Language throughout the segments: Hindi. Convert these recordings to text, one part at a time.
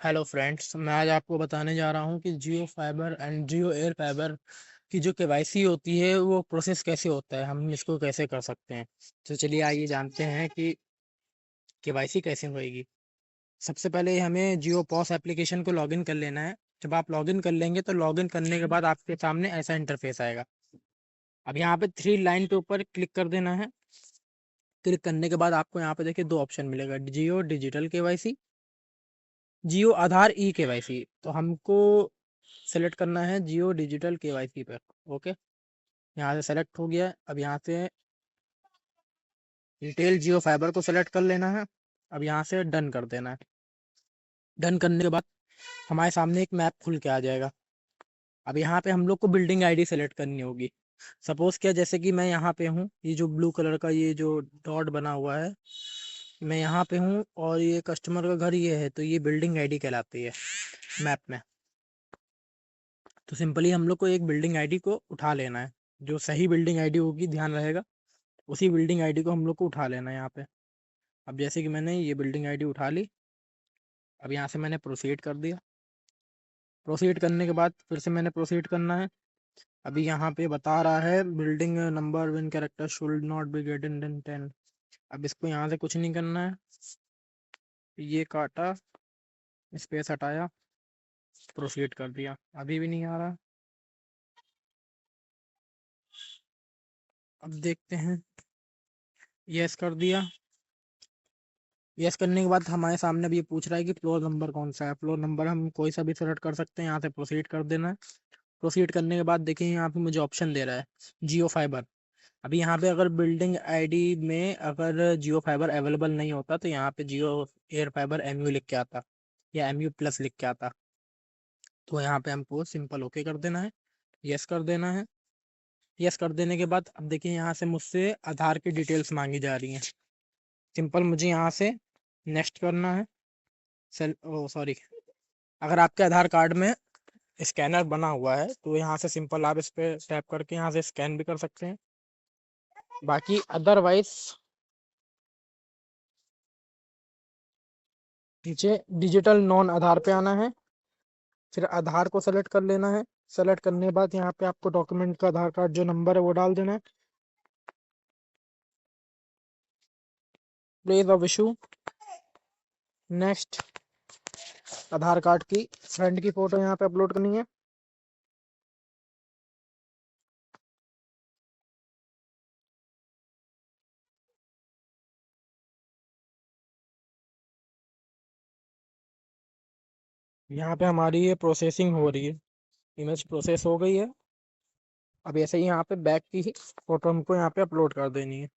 हेलो फ्रेंड्स, मैं आज आपको बताने जा रहा हूँ कि Jio fiber and Jio air fiber की जो केवाईसी होती है वो प्रोसेस कैसे होता है, हम इसको कैसे कर सकते हैं। तो चलिए आइए जानते हैं कि केवाईसी कैसे होएगी। सबसे पहले हमें जियो पॉस एप्लीकेशन को लॉगिन कर लेना है। जब आप लॉगिन कर लेंगे तो लॉगिन करने के बाद आपके सामने ऐसा इंटरफेस आएगा। अब यहाँ पे थ्री लाइन के ऊपर क्लिक कर देना है। क्लिक करने के बाद आपको यहाँ पे देखिए दो ऑप्शन मिलेगा, जियो डिजिटल केवाईसी, जियो आधार ई केवाईसी। तो हमको सेलेक्ट करना है जियो डिजिटल केवाईसी पर। ओके, यहाँ से सेलेक्ट हो गया। अब यहाँ से डिटेल जियो फाइबर को सेलेक्ट कर लेना है। अब यहाँ से डन कर देना है। डन करने के बाद हमारे सामने एक मैप खुल के आ जाएगा। अब यहाँ पे हम लोग को बिल्डिंग आईडी सेलेक्ट करनी होगी। सपोज क्या, जैसे कि मैं यहाँ पे हूँ, ये जो ब्लू कलर का ये जो डॉट बना हुआ है, मैं यहाँ पे हूँ और ये कस्टमर का घर ये है, तो ये बिल्डिंग आईडी कहलाती है मैप में। तो सिंपली हम लोग को एक बिल्डिंग आईडी को उठा लेना है। जो सही बिल्डिंग आईडी होगी, ध्यान रहेगा, उसी बिल्डिंग आईडी को हम लोग को उठा लेना है यहाँ पे। अब जैसे कि मैंने ये बिल्डिंग आईडी उठा ली। अब यहाँ से मैंने प्रोसीड कर दिया। प्रोसीड करने के बाद फिर से मैंने प्रोसीड करना है। अभी यहाँ पे बता रहा है building number one character should not be greater than 10। अब इसको यहाँ से कुछ नहीं करना है, ये काटा, स्पेस हटाया, प्रोसीड कर दिया। अभी भी नहीं आ रहा। अब देखते हैं, यस कर दिया। यस करने के बाद हमारे सामने अब ये पूछ रहा है कि फ्लोर नंबर कौन सा है। फ्लोर नंबर हम कोई सा भी सेलेक्ट कर सकते हैं। यहाँ से प्रोसीड कर देना है। प्रोसीड करने के बाद देखिए यहाँ पे मुझे ऑप्शन दे रहा है जियो फाइबर। अभी यहाँ पे अगर बिल्डिंग आईडी में अगर जियो फाइबर अवेलेबल नहीं होता तो यहाँ पे जियो एयर फाइबर एमयू लिख के आता या एमयू प्लस लिख के आता। तो यहाँ पे हमको सिंपल ओके कर देना है, यस कर देना है। यस कर देने के बाद अब देखिए यहाँ से मुझसे आधार की डिटेल्स मांगी जा रही हैं। सिंपल मुझे यहाँ से नेक्स्ट करना है। सेल ओ सॉरी, अगर आपके आधार कार्ड में स्कैनर बना हुआ है तो यहाँ से सिंपल आप इस पे टैप करके यहाँ से स्कैन भी कर सकते हैं। बाकी अदरवाइज नीचे डिजिटल नॉन आधार पे आना है। फिर आधार को सेलेक्ट कर लेना है। सेलेक्ट करने के बाद यहाँ पे आपको डॉक्यूमेंट का आधार कार्ड जो नंबर है वो डाल देना है। Place of issue, next. Aadhaar card की फ्रंट की फोटो यहाँ पे अपलोड करनी है। यहाँ पे हमारी ये प्रोसेसिंग हो रही है, इमेज प्रोसेस हो गई है। अब ऐसे ही यहाँ पे बैक की ही फोटो हमको यहाँ पे अपलोड कर देनी है।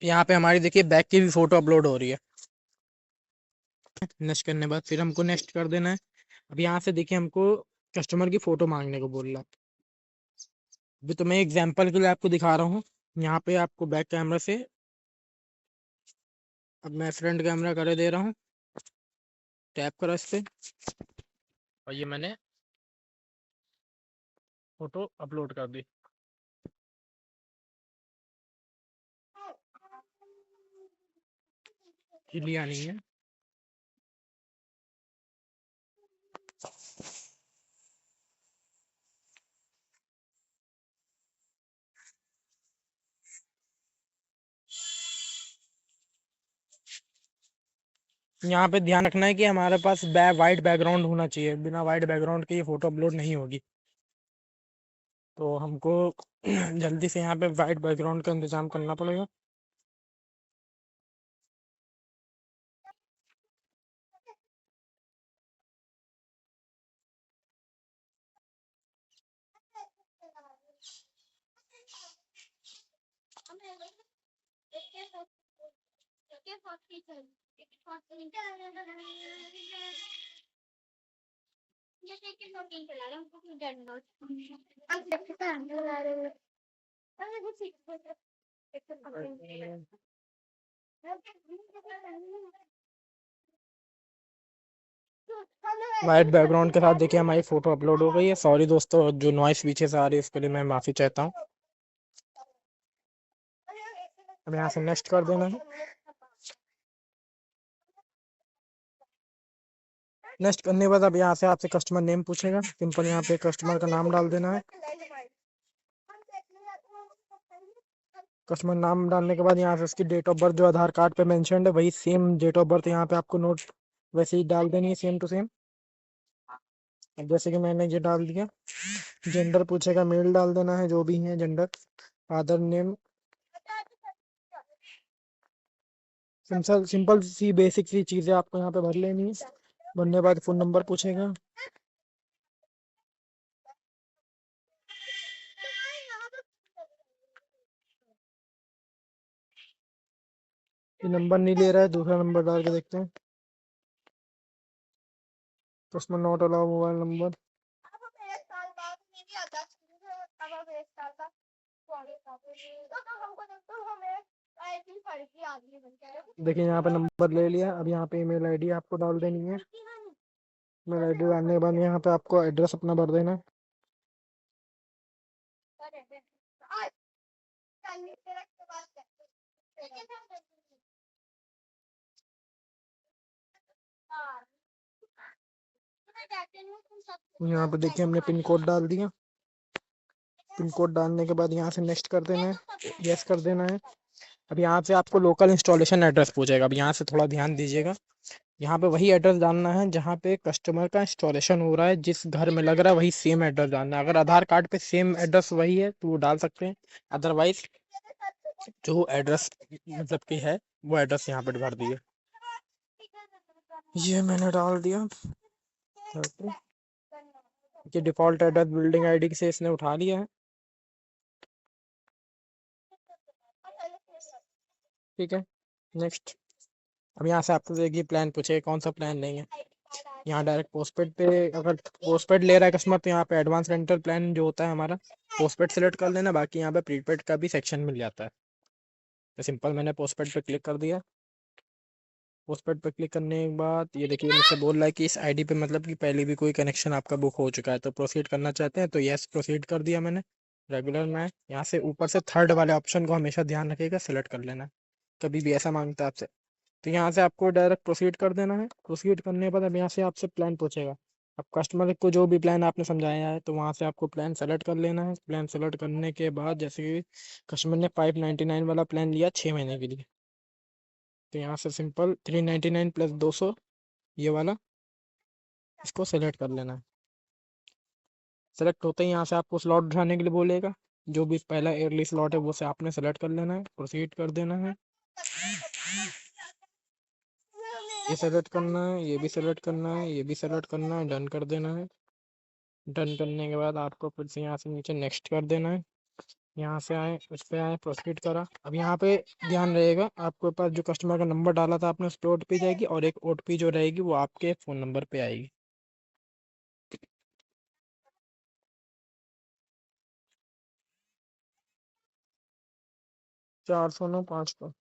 यहाँ पे हमारी देखिए बैक की भी फोटो अपलोड हो रही है। नेक्स्ट करने के बाद फिर हमको नेक्स्ट कर देना है। अब यहाँ से देखिए हमको कस्टमर की फ़ोटो मांगने को बोल रहा है। अभी तो मैं एग्जांपल के लिए आपको दिखा रहा हूँ। यहाँ पे आपको बैक कैमरा से, अब मैं फ्रंट कैमरा कर दे रहा हूँ, टैप करा इस पे और ये मैंने फ़ोटो अपलोड कर दी। लिया नहीं है। यहाँ पे ध्यान रखना है कि हमारे पास वाइट बैकग्राउंड होना चाहिए। बिना वाइट बैकग्राउंड के ये फ़ोटो अपलोड नहीं होगी। तो हमको जल्दी से यहाँ पे वाइट बैकग्राउंड का इंतज़ाम करना पड़ेगा। वाइट बैकग्राउंड के साथ देखिए हमारी फोटो अपलोड हो गई है। सॉरी दोस्तों, जो नॉइस पीछे से आ रही है उसके लिए मैं माफी चाहता हूँ। अब यहाँ से नेक्स्ट कर देना है। नेक्स्ट करने के बाद अब यहाँ से आपसे कस्टमर नेम पूछेगा, सिंपल यहाँ पे कस्टमर का नाम डाल देना है। कस्टमर नाम डालने के बाद यहाँ से उसकी डेट ऑफ बर्थ जो आधार कार्ड पे मेंशन्ड है वही सेम डेट ऑफ बर्थ यहाँ पे आपको नोट वैसे ही डाल देनी है, सेम टू सेम। अब जैसे कि मैंने ये डाल दिया। जेंडर पूछेगा, मेल डाल देना है जो भी है gender. Father name, simple simple सी बेसिक सी चीजें आपको यहाँ पे भर लेनी है। भरने के बाद फोन नंबर पूछेगा। ये नंबर नहीं ले रहा है, दूसरा नंबर डाल के देखते हैं। Customer not allow mobile number. देखिए यहाँ पे नंबर ले लिया। अब यहाँ पे ईमेल आईडी आपको डाल देनी है। ईमेल आईडी डालने के बाद यहाँ पे आपको एड्रेस अपना भर देना है। यहाँ पे देखिए हमने पिन कोड डाल दिया। पिन कोड डालने के बाद यहाँ से नेक्स्ट कर देना है, यस कर देना है। अब यहाँ से आपको लोकल इंस्टॉलेशन एड्रेस पूछेगा। अब यहाँ से थोड़ा ध्यान दीजिएगा। यहाँ पे वही एड्रेस डालना है जहाँ पे कस्टमर का इंस्टॉलेशन हो रहा है, जिस घर में लग रहा है वही सेम एड्रेस डालना है। अगर आधार कार्ड पे सेम एड्रेस वही है तो वो डाल सकते हैं, अदरवाइज जो एड्रेस मतलब की है वो एड्रेस यहाँ पे भर दिए। ये मैंने डाल दिया। ये डिफॉल्ट एड्रेस बिल्डिंग आईडी से इसने उठा लिया है। ठीक है, नेक्स्ट। अब यहाँ से आपको देखिए प्लान पूछे कौन सा प्लान लेंगे। यहाँ डायरेक्ट पोस्टपेड पे, अगर पोस्टपेड ले रहा है कस्टमर तो यहाँ पे एडवांस रेंटल प्लान जो होता है हमारा पोस्टपेड सेलेक्ट कर लेना। बाकी यहाँ पे प्रीपेड का भी सेक्शन मिल जाता है। तो सिंपल मैंने पोस्टपेड पे क्लिक कर दिया। पोस्टपेड पे क्लिक करने के बाद ये देखिए मुझसे बोल रहा है कि इस आईडी पे मतलब कि पहले भी कोई कनेक्शन आपका बुक हो चुका है, तो प्रोसीड करना चाहते हैं तो यस प्रोसीड कर दिया मैंने। रेगुलर में यहाँ से ऊपर से थर्ड वाले ऑप्शन को हमेशा ध्यान रखिएगा, सेलेक्ट कर लेना है। कभी भी ऐसा मांगता है आपसे तो यहाँ से आपको डायरेक्ट प्रोसीड कर देना है। प्रोसीड करने के बाद अब यहाँ से आपसे प्लान पूछेगा। अब कस्टमर को जो भी प्लान आपने समझाया है तो वहाँ से आपको प्लान सेलेक्ट कर लेना है। प्लान सेलेक्ट करने के बाद जैसे कि कस्टमर ने 599 वाला प्लान लिया 6 महीने के लिए, तो यहाँ से सिंपल 399 प्लस 200 ये वाला इसको सेलेक्ट कर लेना है। सेलेक्ट होते ही यहाँ से आपको स्लॉट उठाने के लिए बोलेगा। जो भी पहला एयरली स्लॉट है वो से आपने सेलेक्ट कर लेना है, प्रोसीड कर देना है। ये सेलेक्ट करना है, ये भी सेलेक्ट करना है, ये भी सेलेक्ट करना है, डन कर देना है। डन करने के बाद आपको फिर से यहाँ से नीचे नेक्स्ट कर देना है। यहाँ से आए, उस पर आए, प्रोसीड करा। अब यहाँ पे ध्यान रहेगा आपके पास जो कस्टमर का नंबर डाला था आपने उस पर ओटीपी जाएगी और एक ओटीपी जो रहेगी वो आपके फ़ोन नंबर पे आएगी। 409 5 का।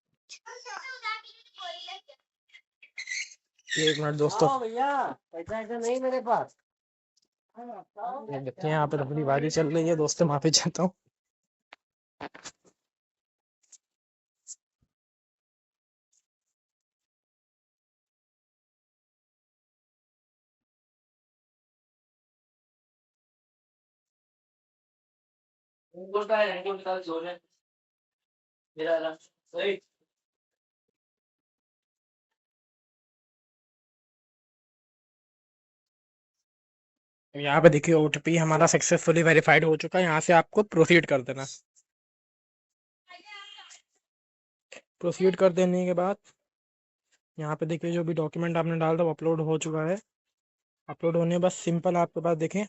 1 मिनट दोस्तों, भैया पैसा ऐसा नहीं मेरे पास। ये देखते हैं यहाँ पे अपनी बारी चल रही है दोस्तों, माफी चाहता हूँ। यहाँ पे देखिए ओटीपी हमारा सक्सेसफुली वेरीफाइड हो चुका है। यहाँ से आपको प्रोसीड कर देना। प्रोसीड कर देने के बाद यहाँ पे देखिए जो भी डॉक्यूमेंट आपने डाला था वो अपलोड हो चुका है। अपलोड होने के बाद सिंपल आपके पास देखें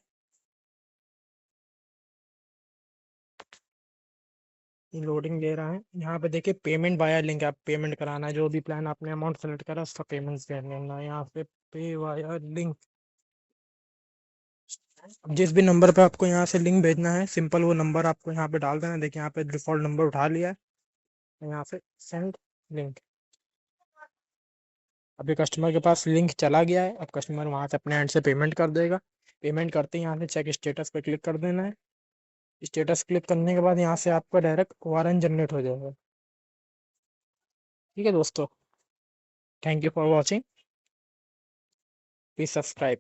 लोडिंग ले रहा है। यहाँ पे देखिए पेमेंट वाया लिंक, आप पेमेंट कराना है जो भी प्लान आपने अमाउंट सेलेक्ट करा उसका पेमेंट कर लेना है। यहाँ पे पे वाया लिंक, जिस भी नंबर पे आपको यहाँ से लिंक भेजना है सिंपल वो नंबर आपको यहाँ पे डाल देना है। देखिए यहाँ पे डिफॉल्ट नंबर उठा लिया है। यहाँ से सेंड लिंक, अभी कस्टमर के पास लिंक चला गया है। अब कस्टमर वहाँ से अपने एंड से पेमेंट कर देगा। पेमेंट करते ही यहाँ से चेक स्टेटस पे क्लिक कर देना है। स्टेटस क्लिक करने के बाद यहाँ से आपका डायरेक्ट वारंट जनरेट हो जाएगा। ठीक है दोस्तों, thank you for watching, please subscribe.